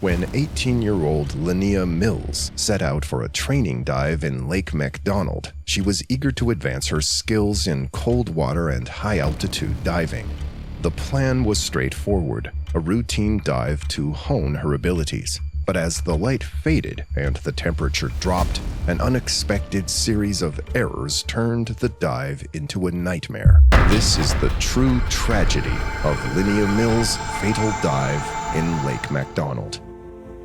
When 18-year-old Linnea Mills set out for a training dive in Lake MacDonald, she was eager to advance her skills in cold water and high-altitude diving. The plan was straightforward, a routine dive to hone her abilities. But as the light faded and the temperature dropped, an unexpected series of errors turned the dive into a nightmare. This is the true tragedy of Linnea Mills' fatal dive in Lake MacDonald.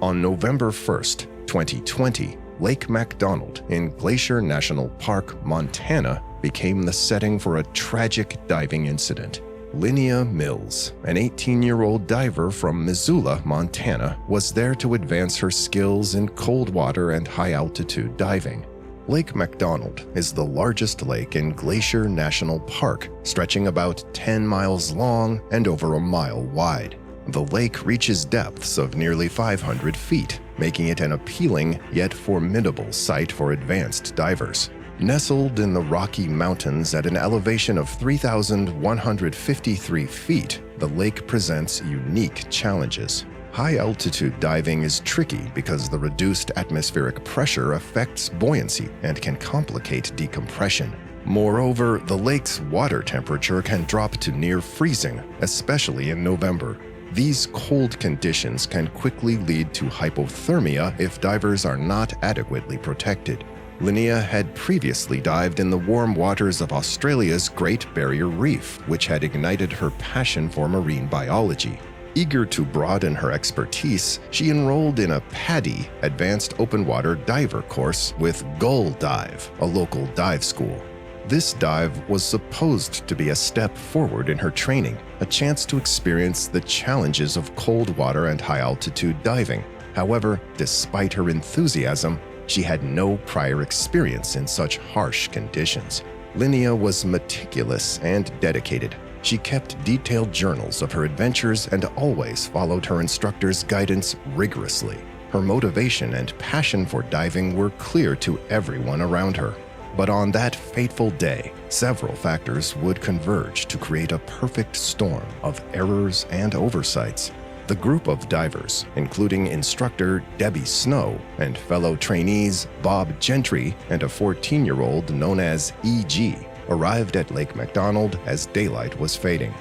On November 1st, 2020, Lake MacDonald in Glacier National Park, Montana, became the setting for a tragic diving incident. Linnea Mills, an 18-year-old diver from Missoula, Montana, was there to advance her skills in cold water and high-altitude diving. Lake MacDonald is the largest lake in Glacier National Park, stretching about 10 miles long and over a mile wide. The lake reaches depths of nearly 500 feet, making it an appealing yet formidable site for advanced divers. Nestled in the Rocky Mountains at an elevation of 3,153 feet, the lake presents unique challenges. High-altitude diving is tricky because the reduced atmospheric pressure affects buoyancy and can complicate decompression. Moreover, the lake's water temperature can drop to near freezing, especially in November. These cold conditions can quickly lead to hypothermia if divers are not adequately protected. Linnea had previously dived in the warm waters of Australia's Great Barrier Reef, which had ignited her passion for marine biology. Eager to broaden her expertise, she enrolled in a PADI, Advanced Open Water Diver course with Gull Dive, a local dive school. This dive was supposed to be a step forward in her training, a chance to experience the challenges of cold water and high-altitude diving. However, despite her enthusiasm, she had no prior experience in such harsh conditions. Linnea was meticulous and dedicated. She kept detailed journals of her adventures and always followed her instructor's guidance rigorously. Her motivation and passion for diving were clear to everyone around her. But on that fateful day, several factors would converge to create a perfect storm of errors and oversights. The group of divers, including instructor Debbie Snow and fellow trainees Bob Gentry and a 14-year-old known as E.G., arrived at Lake MacDonald as daylight was fading.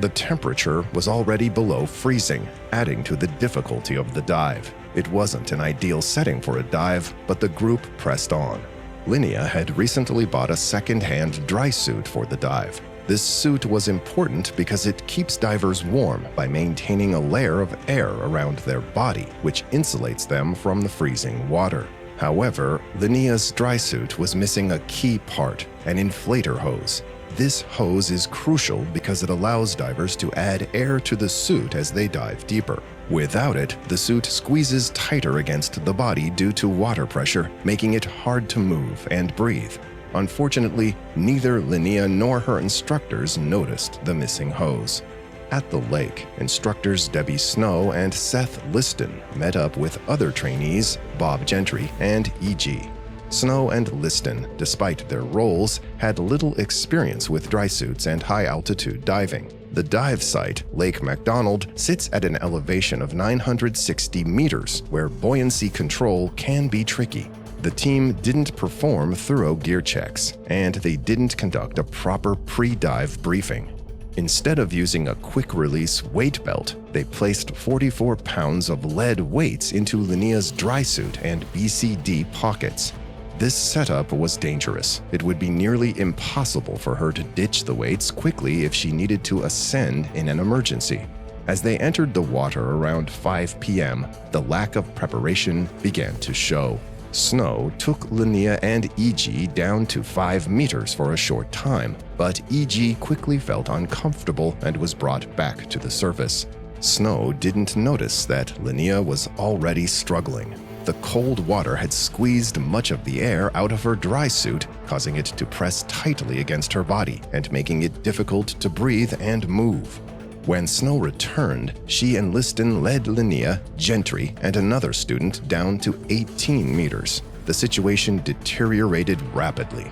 The temperature was already below freezing, adding to the difficulty of the dive. It wasn't an ideal setting for a dive, but the group pressed on. Linnea had recently bought a second-hand dry suit for the dive. This suit was important because it keeps divers warm by maintaining a layer of air around their body, which insulates them from the freezing water. However, Linnea's dry suit was missing a key part, an inflator hose. This hose is crucial because it allows divers to add air to the suit as they dive deeper. Without it, the suit squeezes tighter against the body due to water pressure, making it hard to move and breathe. Unfortunately, neither Linnea nor her instructors noticed the missing hose. At the lake, instructors Debbie Snow and Seth Liston met up with other trainees, Bob Gentry and E.G. Snow and Liston, despite their roles, had little experience with dry suits and high-altitude diving. The dive site, Lake MacDonald, sits at an elevation of 960 meters, where buoyancy control can be tricky. The team didn't perform thorough gear checks, and they didn't conduct a proper pre-dive briefing. Instead of using a quick-release weight belt, they placed 44 pounds of lead weights into Linnea's dry suit and BCD pockets. This setup was dangerous. It would be nearly impossible for her to ditch the weights quickly if she needed to ascend in an emergency. As they entered the water around 5 p.m., the lack of preparation began to show. Snow took Linnea and E.G. down to 5 meters for a short time, but E.G. quickly felt uncomfortable and was brought back to the surface. Snow didn't notice that Linnea was already struggling. The cold water had squeezed much of the air out of her dry suit, causing it to press tightly against her body and making it difficult to breathe and move. When Snow returned, she and Liston led Linnea, Gentry, and another student down to 18 meters. The situation deteriorated rapidly.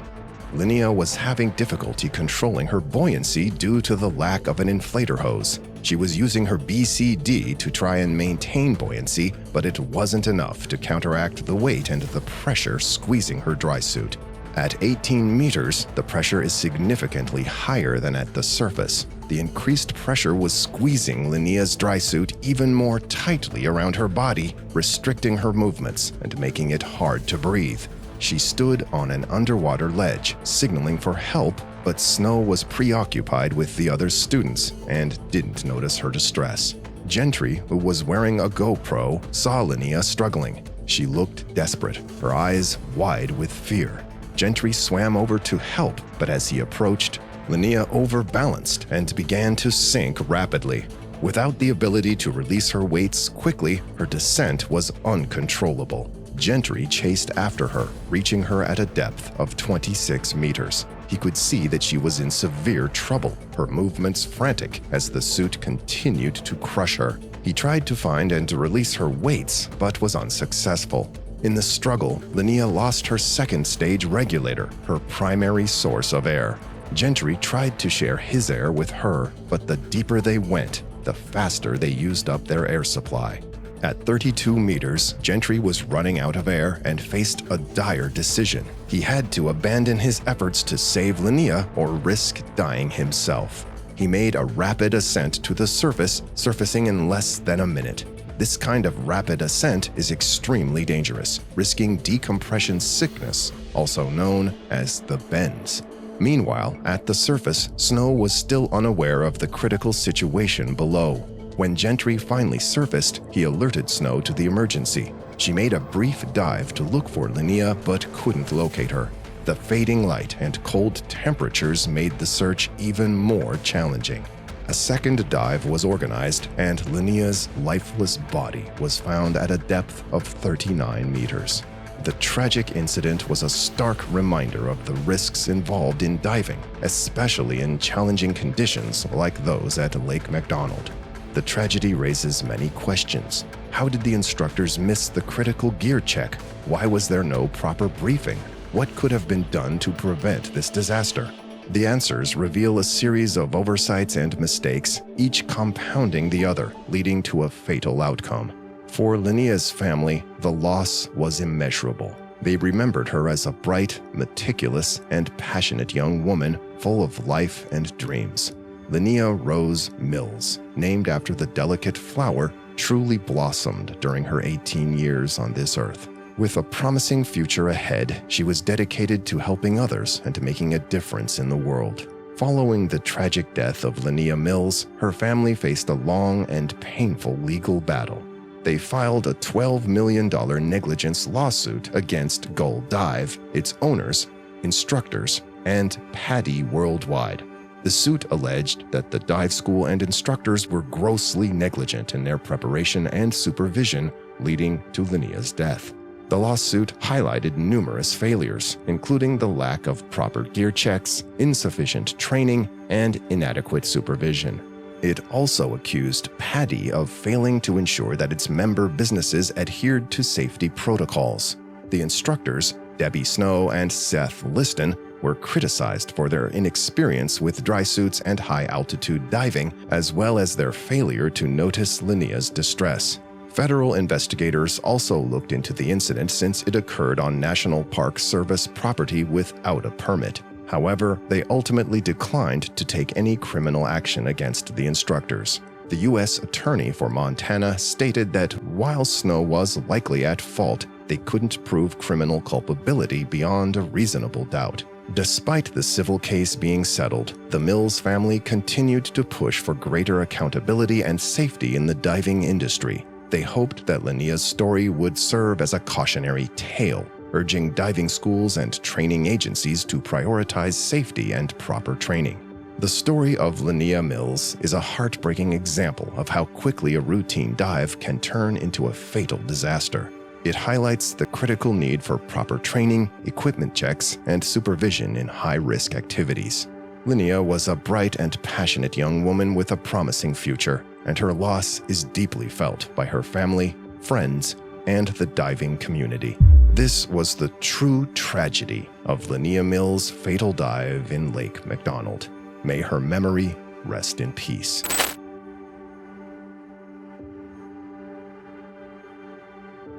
Linnea was having difficulty controlling her buoyancy due to the lack of an inflator hose. She was using her BCD to try and maintain buoyancy, but it wasn't enough to counteract the weight and the pressure squeezing her dry suit. At 18 meters, the pressure is significantly higher than at the surface. The increased pressure was squeezing Linnea's dry suit even more tightly around her body, restricting her movements and making it hard to breathe. She stood on an underwater ledge, signaling for help, but Snow was preoccupied with the other students and didn't notice her distress. Gentry, who was wearing a GoPro, saw Linnea struggling. She looked desperate, her eyes wide with fear. Gentry swam over to help, but as he approached, Linnea overbalanced and began to sink rapidly. Without the ability to release her weights quickly, her descent was uncontrollable. Gentry chased after her, reaching her at a depth of 26 meters. He could see that she was in severe trouble, her movements frantic as the suit continued to crush her. He tried to find and release her weights, but was unsuccessful. In the struggle, Linnea lost her second stage regulator, her primary source of air. Gentry tried to share his air with her, but the deeper they went, the faster they used up their air supply. At 32 meters, Gentry was running out of air and faced a dire decision. He had to abandon his efforts to save Linnea or risk dying himself. He made a rapid ascent to the surface, surfacing in less than a minute. This kind of rapid ascent is extremely dangerous, risking decompression sickness, also known as the bends. Meanwhile, at the surface, Snow was still unaware of the critical situation below. When Gentry finally surfaced, he alerted Snow to the emergency. She made a brief dive to look for Linnea but couldn't locate her. The fading light and cold temperatures made the search even more challenging. A second dive was organized, and Linnea's lifeless body was found at a depth of 39 meters. The tragic incident was a stark reminder of the risks involved in diving, especially in challenging conditions like those at Lake MacDonald. The tragedy raises many questions. How did the instructors miss the critical gear check? Why was there no proper briefing? What could have been done to prevent this disaster? The answers reveal a series of oversights and mistakes, each compounding the other, leading to a fatal outcome. For Linnea's family, the loss was immeasurable. They remembered her as a bright, meticulous, and passionate young woman full of life and dreams. Linnea Rose Mills, named after the delicate flower, truly blossomed during her 18 years on this earth. With a promising future ahead, she was dedicated to helping others and making a difference in the world. Following the tragic death of Linnea Mills, her family faced a long and painful legal battle. They filed a $12 million negligence lawsuit against Gull Dive, its owners, instructors, and PADI Worldwide. The suit alleged that the dive school and instructors were grossly negligent in their preparation and supervision, leading to Linnea's death. The lawsuit highlighted numerous failures, including the lack of proper gear checks, insufficient training, and inadequate supervision. It also accused PADI of failing to ensure that its member businesses adhered to safety protocols. The instructors, Debbie Snow and Seth Liston, were criticized for their inexperience with dry suits and high-altitude diving, as well as their failure to notice Linnea's distress. Federal investigators also looked into the incident since it occurred on National Park Service property without a permit. However, they ultimately declined to take any criminal action against the instructors. The U.S. Attorney for Montana stated that while Snow was likely at fault, they couldn't prove criminal culpability beyond a reasonable doubt. Despite the civil case being settled, the Mills family continued to push for greater accountability and safety in the diving industry. They hoped that Linnea's story would serve as a cautionary tale, urging diving schools and training agencies to prioritize safety and proper training. The story of Linnea Mills is a heartbreaking example of how quickly a routine dive can turn into a fatal disaster. It highlights the critical need for proper training, equipment checks, and supervision in high-risk activities. Linnea was a bright and passionate young woman with a promising future, and her loss is deeply felt by her family, friends, and the diving community. This was the true tragedy of Linnea Mills' fatal dive in Lake MacDonald. May her memory rest in peace.